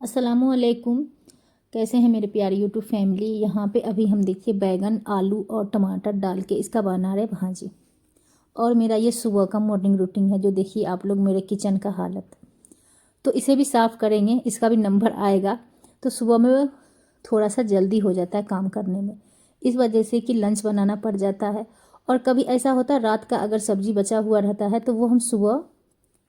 अस्सलामुअलैकुम। कैसे हैं मेरे प्यारे यूट्यूब फैमिली। यहाँ पे अभी हम देखिए बैगन आलू और टमाटर डाल के इसका बना रहे भाजी। और मेरा ये सुबह का मॉर्निंग रूटीन है। जो देखिए आप लोग मेरे किचन का हालत, तो इसे भी साफ़ करेंगे, इसका भी नंबर आएगा। तो सुबह में थोड़ा सा जल्दी हो जाता है काम करने में, इस वजह से कि लंच बनाना पड़ जाता है। और कभी ऐसा होता है रात का अगर सब्जी बचा हुआ रहता है तो वो हम सुबह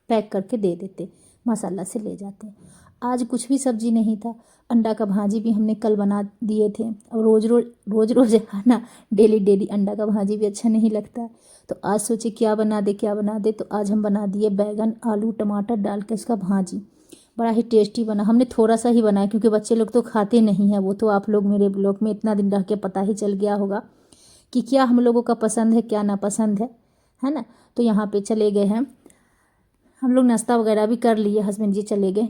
पैक करके दे देते, मसाला से ले जाते हैं। आज कुछ भी सब्जी नहीं था। अंडा का भाजी भी हमने कल बना दिए थे। और रोज़ खाना डेली डेली अंडा का भाजी भी अच्छा नहीं लगता। तो आज सोचे क्या बना दे। तो आज हम बना दिए बैगन आलू टमाटर डाल के इसका भाजी। बड़ा ही टेस्टी बना। हमने थोड़ा सा ही बनाया क्योंकि बच्चे लोग तो खाते नहीं हैं। वो तो आप लोग मेरे ब्लॉग में इतना दिन रह के पता ही चल गया होगा कि क्या हम लोगों का पसंद है क्या नापसंद है ना। तो यहाँ पे चले गए हैं हम लोग, नाश्ता वगैरह भी कर लिए। हस्बैंड जी चले गए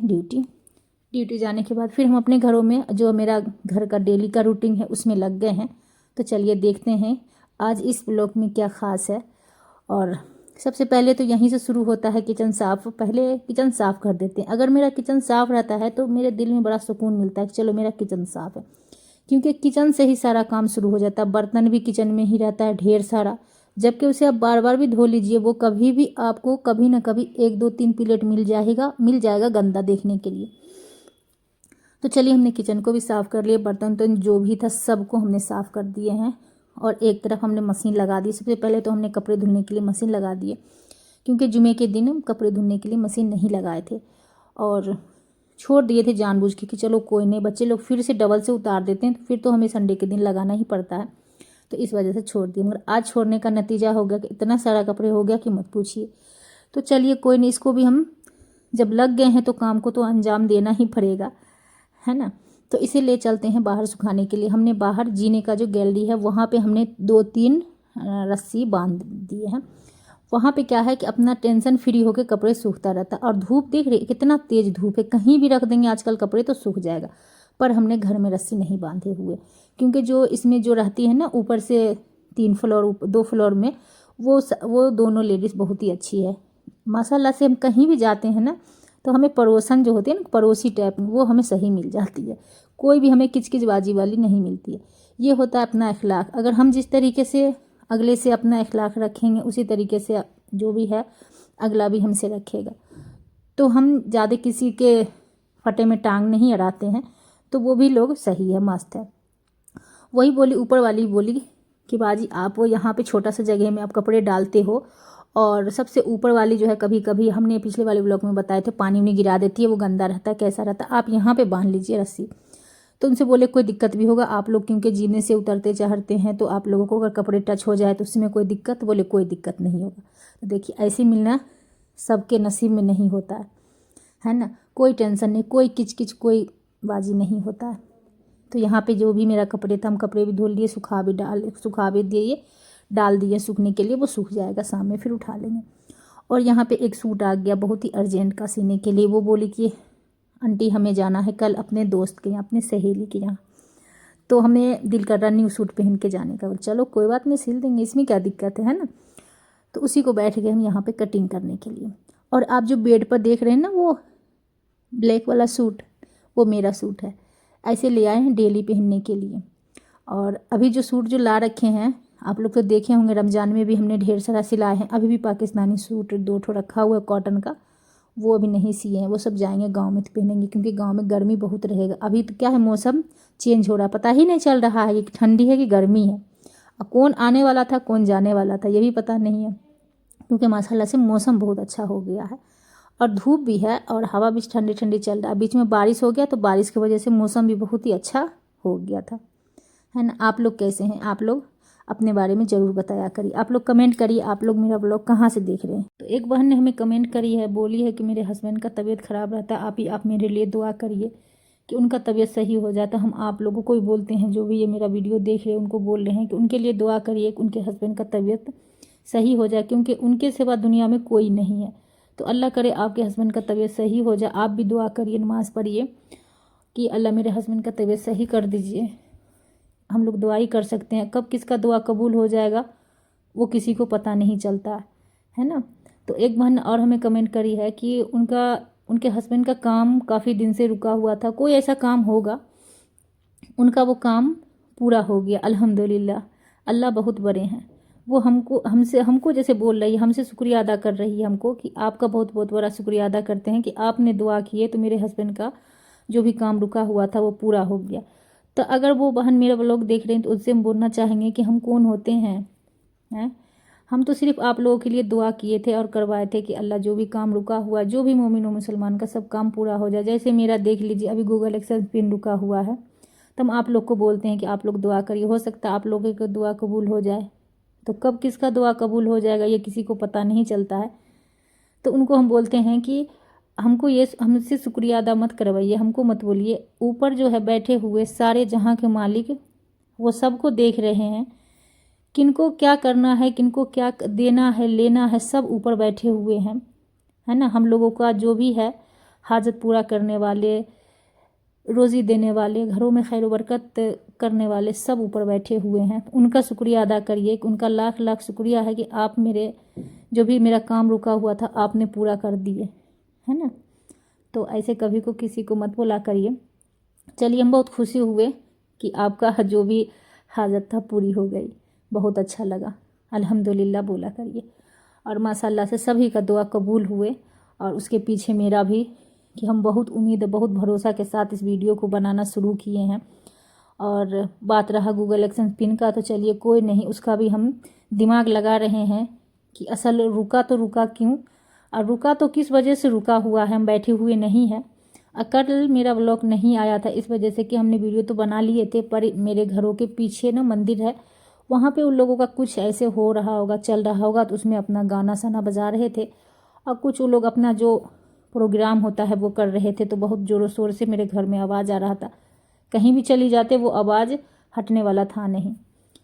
ड्यूटी जाने के बाद फिर हम अपने घरों में, जो मेरा घर का डेली का रूटीन है, उसमें लग गए हैं। तो चलिए देखते हैं आज इस ब्लॉग में क्या ख़ास है। और सबसे पहले तो यहीं से शुरू होता है किचन साफ़। पहले किचन साफ़ कर देते हैं। अगर मेरा किचन साफ़ रहता है तो मेरे दिल में बड़ा सुकून मिलता है कि चलो मेरा किचन साफ़ है, क्योंकि किचन से ही सारा काम शुरू हो जाता है। बर्तन भी किचन में ही रहता है ढेर सारा, जबकि उसे आप बार बार भी धो लीजिए, वो कभी भी आपको कभी ना कभी 1 2 3 प्लेट मिल जाएगा गंदा देखने के लिए। तो चलिए हमने किचन को भी साफ़ कर लिया, बर्तन तो जो भी था सबको हमने साफ़ कर दिए हैं। और एक तरफ हमने मशीन लगा दी। सबसे पहले तो हमने कपड़े धुलने के लिए मशीन लगा दिए, क्योंकि जुमे के दिन हम कपड़े धुलने के लिए मशीन नहीं लगाए थे और छोड़ दिए थे जानबूझ के कि चलो कोई नहीं, बच्चे लोग फिर से डबल से उतार देते हैं तो फिर तो हमें संडे के दिन लगाना ही पड़ता है। तो इस वजह से छोड़ दिए। मगर आज छोड़ने का नतीजा हो गया कि इतना सारा कपड़े हो गया कि मत पूछिए। तो चलिए कोई नहीं, इसको भी हम जब लग गए हैं तो काम को तो अंजाम देना ही पड़ेगा, है ना। तो इसे ले चलते हैं बाहर सुखाने के लिए। हमने बाहर जीने का जो गैलरी है वहाँ पे हमने 2 3 रस्सी बांध दिए हैं। वहाँ पे क्या है कि अपना टेंशन फ्री होकर कपड़े सूखता रहता है। और धूप देख रहे कितना तेज़ धूप है, कहीं भी रख देंगे आजकल कपड़े तो सूख जाएगा। पर हमने घर में रस्सी नहीं बांधे हुए, क्योंकि जो इसमें जो रहती है ना ऊपर से 3 फ्लोर 2 फ्लोर में, वो दोनों लेडीज़ बहुत ही अच्छी है माशाल्लाह से। हम कहीं भी जाते हैं ना तो हमें पड़ोसन जो होती है ना, पड़ोसी टाइप, वो हमें सही मिल जाती है। कोई भी हमें किचकिचबाजी वाली नहीं मिलती है। ये होता है अपना अखलाक। अगर हम जिस तरीके से अगले से अपना अखलाक रखेंगे उसी तरीके से जो भी है अगला भी हमसे रखेगा। तो हम ज़्यादा किसी के फटे में टांग नहीं अड़ाते हैं, तो वो भी लोग सही है, मस्त है। वही बोली, ऊपर वाली बोली कि बाजी आप वो यहाँ पे छोटा सा जगह में आप कपड़े डालते हो, और सबसे ऊपर वाली जो है कभी कभी हमने पिछले वाले ब्लॉग में बताए थे पानी में गिरा देती है, वो गंदा रहता है, कैसा रहता है, आप यहाँ पे बांध लीजिए रस्सी। तो उनसे बोले कोई दिक्कत भी होगा आप लोग क्योंकि जीने से उतरते चढ़ते हैं, तो आप लोगों को अगर कपड़े टच हो जाए तो उसमें कोई दिक्कत? बोले कोई दिक्कत नहीं होगा। तो देखिए ऐसे मिलना सबके नसीब में नहीं होता है ना। कोई टेंशन नहीं, कोई किचकिच कोई बाजी नहीं होता है। तो यहाँ पे जो भी मेरा कपड़े था, हम कपड़े भी धुल लिए, सुखा भी दिए, डाल दिए सूखने के लिए। वो सूख जाएगा शाम में, फिर उठा लेंगे। और यहाँ पे एक सूट आ गया बहुत ही अर्जेंट का सीने के लिए। वो बोली कि आंटी हमें जाना है कल अपने दोस्त के यहाँ, अपने सहेली के यहाँ, तो हमें दिल कर रहा न्यू सूट पहन के जाने का। चलो कोई बात नहीं, सिल देंगे, इसमें क्या दिक्कत है ना। तो उसी को बैठ गए हम यहाँ पे कटिंग करने के लिए। और आप जो बेड पर देख रहे हैं ना वो ब्लैक वाला सूट, वो मेरा सूट है। ऐसे ले आए हैं डेली पहनने के लिए। और अभी जो सूट जो ला रखे हैं आप लोग तो देखे होंगे, रमज़ान में भी हमने ढेर सारा सिलाए हैं। अभी भी पाकिस्तानी सूट 2 ठो रखा हुआ है कॉटन का, वो अभी नहीं सिए हैं। वो सब जाएंगे गांव में तो पहनेंगे, क्योंकि गांव में गर्मी बहुत रहेगा। अभी तो क्या है, मौसम चेंज हो रहा है, पता ही नहीं चल रहा है कि ठंडी है कि गर्मी है। और कौन आने वाला था कौन जाने वाला था ये भी पता नहीं है, क्योंकि माशाल्लाह से मौसम बहुत अच्छा हो गया है। और धूप भी है और हवा भी ठंडी ठंडी चल रहा है। बीच में बारिश हो गया तो बारिश की वजह से मौसम भी बहुत ही अच्छा हो गया था, है ना। आप लोग कैसे हैं? आप लोग अपने बारे में ज़रूर बताया करिए। आप लोग कमेंट करिए आप लोग मेरा ब्लॉग कहाँ से देख रहे हैं। तो एक बहन ने हमें कमेंट करी है, बोली है कि मेरे हस्बैंड का तबीयत ख़राब रहता है, आप मेरे लिए दुआ करिए कि उनका तबीयत सही हो जाता। हम आप लोगों को ही बोलते हैं, जो भी ये मेरा वीडियो देख रहे हैं उनको बोल रहे हैं कि उनके लिए दुआ करिए कि उनके हस्बैंड का तबीयत सही हो जाए, क्योंकि उनके सिवा दुनिया में कोई नहीं है। तो अल्लाह करे आपके हस्बैंड का तबीयत सही हो जाए। आप भी दुआ करिए, नमाज़ पढ़िए कि अल्लाह मेरे हस्बैंड का तबीयत सही कर दीजिए। हम लोग दुआ ही कर सकते हैं, कब किसका दुआ कबूल हो जाएगा वो किसी को पता नहीं चलता, है ना। तो एक बहन और हमें कमेंट करी है कि उनका उनके हस्बैंड का काम काफ़ी दिन से रुका हुआ था, कोई ऐसा काम होगा, उनका वो काम पूरा हो गया अल्हम्दुलिल्लाह। अल्लाह बहुत बड़े हैं। वो हमको जैसे बोल रही है, हमसे शुक्रिया अदा कर रही है हमको कि आपका बहुत बहुत बड़ा शुक्रिया अदा करते हैं कि आपने दुआ किए तो मेरे हस्बैंड का जो भी काम रुका हुआ था वो पूरा हो गया। तो अगर वो बहन मेरा व्लॉग देख रहे हैं तो उससे हम बोलना चाहेंगे कि हम कौन होते हैं। हम तो सिर्फ आप लोगों के लिए दुआ किए थे और करवाए थे कि अल्लाह जो भी काम रुका हुआ, जो भी मोमिन और मुसलमान का सब काम पूरा हो जाए। जैसे मेरा देख लीजिए, अभी गूगल एक्सेस पिन रुका हुआ है, तो हम आप लोग को बोलते हैं कि आप लोग दुआ करिए, हो सकता है आप लोगों की दुआ कबूल हो जाए। तो कब किसका दुआ कबूल हो जाएगा ये किसी को पता नहीं चलता है। तो उनको हम बोलते हैं कि हमसे शुक्रिया अदा मत करवाइए, हमको मत बोलिए। ऊपर जो है बैठे हुए सारे जहाँ के मालिक वो सबको देख रहे हैं, किनको क्या करना है, किनको क्या देना है, लेना है, सब ऊपर बैठे हुए हैं, है ना। हम लोगों का जो भी है हाजत पूरा करने वाले, रोज़ी देने वाले, घरों में खैर बरकत करने वाले सब ऊपर बैठे हुए हैं। उनका शुक्रिया अदा करिए, उनका लाख लाख शुक्रिया है कि आप जो भी मेरा काम रुका हुआ था आपने पूरा कर दिए, है ना। तो ऐसे कभी को किसी को मत बोला करिए। चलिए, हम बहुत खुशी हुए कि आपका जो भी हाजत था पूरी हो गई, बहुत अच्छा लगा, अल्हम्दुलिल्लाह बोला करिए। और माशाल्लाह से सभी का दुआ कबूल हुए। और उसके पीछे मेरा भी कि हम बहुत उम्मीद, बहुत भरोसा के साथ इस वीडियो को बनाना शुरू किए हैं। और बात रहा गूगल एक्शन पिन का, तो चलिए कोई नहीं, उसका भी हम दिमाग लगा रहे हैं कि असल रुका तो रुका क्यों, और रुका तो किस वजह से रुका हुआ है, हम बैठे हुए नहीं हैं। कल मेरा व्लॉग नहीं आया था इस वजह से कि हमने वीडियो तो बना लिए थे, पर मेरे घरों के पीछे ना मंदिर है, वहाँ पे उन लोगों का कुछ ऐसे हो रहा होगा, चल रहा होगा, तो उसमें अपना गाना साना बजा रहे थे। और कुछ वो लोग अपना जो प्रोग्राम होता है वो कर रहे थे, तो बहुत ज़ोरों शोर से मेरे घर में आवाज़ आ रहा था। कहीं भी चली जाते वो आवाज़ हटने वाला था नहीं,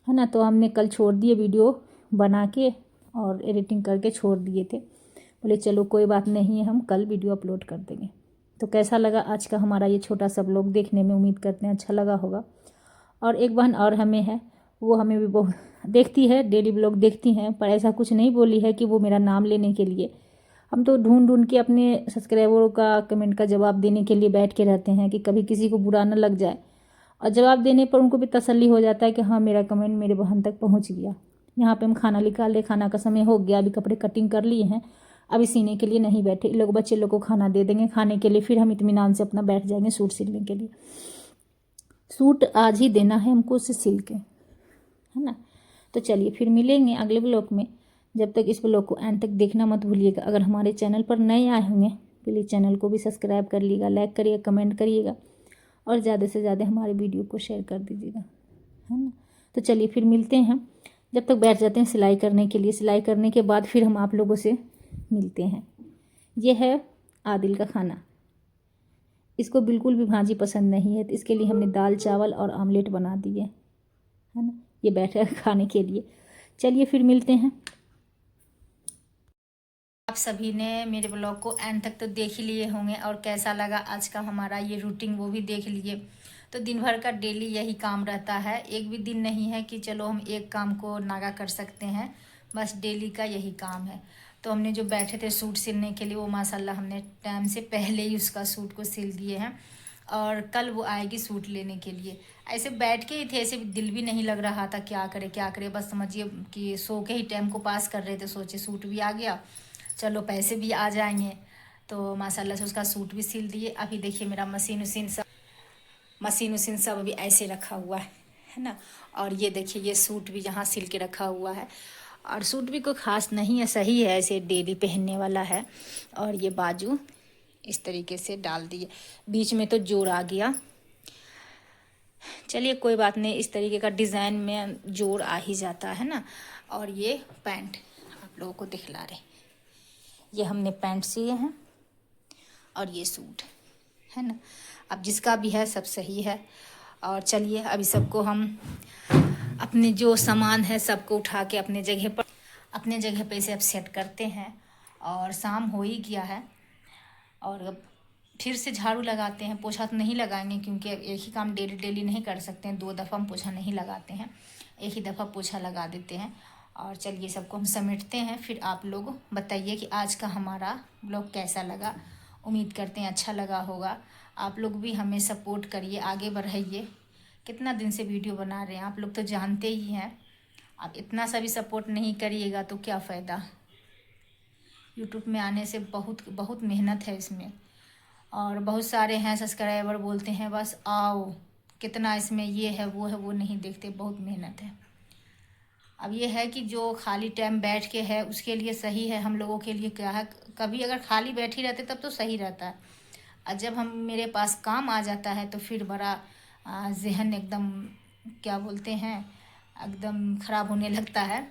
है ना। तो हमने कल छोड़ दिए वीडियो बना के और एडिटिंग करके छोड़ दिए थे। बोले चलो कोई बात नहीं है, हम कल वीडियो अपलोड कर देंगे। तो कैसा लगा आज का हमारा ये छोटा सा व्लॉग, देखने में उम्मीद करते हैं अच्छा लगा होगा। और एक बहन और हमें है, वो हमें भी बहुत देखती है, डेली व्लॉग देखती हैं, पर ऐसा कुछ नहीं बोली है कि वो मेरा नाम लेने के लिए। हम तो ढूंढ ढूंढ के अपने सब्सक्राइबरों का कमेंट का जवाब देने के लिए बैठ के रहते हैं कि कभी किसी को बुरा ना लग जाए। और जवाब देने पर उनको भी तसल्ली हो जाता है कि हाँ मेरा कमेंट मेरे बहन तक पहुंच गया। यहाँ पे हम खाना निकाल ले, खाना का समय हो गया, अभी कपड़े कटिंग कर लिए हैं, अभी सीने के लिए नहीं बैठे। लोग बच्चे लोग को खाना दे देंगे खाने के लिए, फिर हम इत्मीनान से अपना बैठ जाएंगे सूट सिलने के लिए। सूट आज ही देना है हमको उसे सिल के, है ना। तो चलिए फिर मिलेंगे अगले ब्लॉग में। जब तक इस ब्लॉग को एंड तक देखना मत भूलिएगा। अगर हमारे चैनल पर नए आए होंगे प्लीज़ चैनल को भी सब्सक्राइब कर लीजिएगा, लाइक करिएगा, कमेंट करिएगा और ज़्यादा से ज़्यादा हमारे वीडियो को शेयर कर दीजिएगा, है ना। तो चलिए फिर मिलते हैं। जब तक बैठ जाते हैं सिलाई करने के लिए, सिलाई करने के बाद फिर हम आप लोगों से मिलते हैं। ये है आदिल का खाना, इसको बिल्कुल भी भाजी पसंद नहीं है, तो इसके लिए हमने दाल चावल और आमलेट बना दिए, है ना। ये बैठा है खाने के लिए। चलिए फिर मिलते हैं। आप सभी ने मेरे ब्लॉग को एंड तक तो देख ही लिए होंगे, और कैसा लगा आज का हमारा ये रूटीन वो भी देख लिए। तो दिन भर का डेली यही काम रहता है, एक भी दिन नहीं है कि चलो हम एक काम को नागा कर सकते हैं, बस डेली का यही काम है। तो हमने जो बैठे थे सूट सिलने के लिए, वो माशाल्लाह हमने टाइम से पहले ही उसका सूट को सिल दिए हैं। और कल वो आएगी सूट लेने के लिए। ऐसे बैठ के ही थे, ऐसे दिल भी नहीं लग रहा था क्या करे क्या करे, बस समझिए कि सो के ही टाइम को पास कर रहे थे। सोचे सूट भी आ गया, चलो पैसे भी आ जाएंगे। तो माशाल्लाह से उसका सूट भी सिल दिए। अभी देखिए मेरा मशीन उसीन सब अभी ऐसे रखा हुआ है ना। और ये देखिए ये सूट भी यहाँ सिल के रखा हुआ है। और सूट भी कोई ख़ास नहीं है, सही है, ऐसे डेली पहनने वाला है। और ये बाजू इस तरीके से डाल दिए, बीच में तो जोड़ आ गया। चलिए कोई बात नहीं, इस तरीके का डिज़ाइन में जोड़ आ ही जाता है ना। और ये पैंट आप लोगों को दिखला रहे, ये हमने पैंट सिए हैं और ये सूट, है ना। अब जिसका भी है सब सही है। और चलिए अभी सबको हम अपने जो सामान है सबको उठा के अपने जगह पे से अब सेट करते हैं। और शाम हो ही गया है, और अब फिर से झाड़ू लगाते हैं। पोछा तो नहीं लगाएंगे क्योंकि एक ही काम डेली नहीं कर सकते हैं, 2 दफ़ा हम पोछा नहीं लगाते हैं, एक ही दफ़ा पोछा लगा देते हैं। और चलिए सबको हम समेटते हैं, फिर आप लोग बताइए कि आज का हमारा ब्लॉग कैसा लगा। उम्मीद करते हैं अच्छा लगा होगा। आप लोग भी हमें सपोर्ट करिए, आगे बढ़ाइए। कितना दिन से वीडियो बना रहे हैं, आप लोग तो जानते ही हैं। आप इतना सा भी सपोर्ट नहीं करिएगा तो क्या फ़ायदा। यूट्यूब में आने से बहुत बहुत मेहनत है इसमें, और बहुत सारे हैं सब्सक्राइबर बोलते हैं बस आओ, कितना इसमें ये है वो नहीं देखते, बहुत मेहनत है। अब ये है कि जो खाली टाइम बैठ के है उसके लिए सही है, हम लोगों के लिए क्या है, कभी अगर खाली बैठे रहते तब तो सही रहता है, और जब हम मेरे पास काम आ जाता है तो फिर बड़ा जहन एकदम क्या बोलते हैं एकदम ख़राब होने लगता है,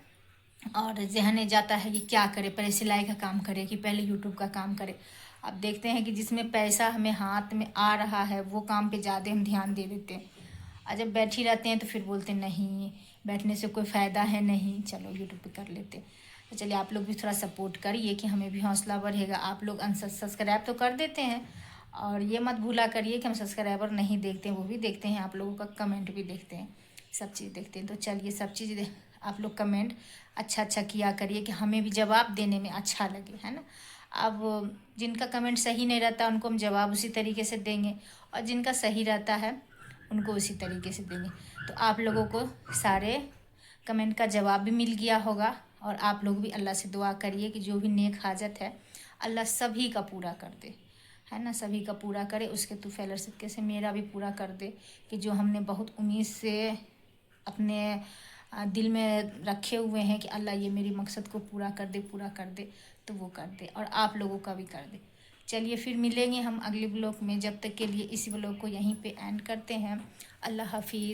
और जहन जाता है कि क्या करे, पहले सिलाई का काम करे कि पहले यूट्यूब का काम करे। अब देखते हैं कि जिसमें पैसा हमें हाथ में आ रहा है वो काम पे ज़्यादा हम ध्यान दे देते हैं, और जब बैठी रहते हैं तो फिर बोलते नहीं बैठने से कोई फ़ायदा है नहीं, चलो यूट्यूब पे कर लेते। तो चलिए आप लोग भी थोड़ा सपोर्ट करिए कि हमें भी हौसला बढ़ेगा। आप लोग सब्सक्राइब तो कर देते हैं, और ये मत भूला करिए कि हम सब्सक्राइबर नहीं देखते हैं, वो भी देखते हैं, आप लोगों का कमेंट भी देखते हैं, सब चीज़ देखते हैं। तो चलिए सब चीज़ आप लोग कमेंट अच्छा अच्छा किया करिए कि हमें भी जवाब देने में अच्छा लगे, है ना। अब जिनका कमेंट सही नहीं रहता उनको हम जवाब उसी तरीके से देंगे, और जिनका सही रहता है उनको उसी तरीके से देंगे। तो आप लोगों को सारे कमेंट का जवाब भी मिल गया होगा, और आप लोग भी अल्लाह से दुआ करिए कि जो भी नेक हाजत है अल्लाह सभी का पूरा कर दे, है ना, सभी का पूरा करे। उसके तो फैलर सदक़े से मेरा भी पूरा कर दे, कि जो हमने बहुत उम्मीद से अपने दिल में रखे हुए हैं कि अल्लाह ये मेरी मकसद को पूरा कर दे, तो वो कर दे, और आप लोगों का भी कर दे। चलिए फिर मिलेंगे हम अगले ब्लॉग में, जब तक के लिए इस ब्लॉग को यहीं पे एंड करते हैं। अल्लाह हाफिज़।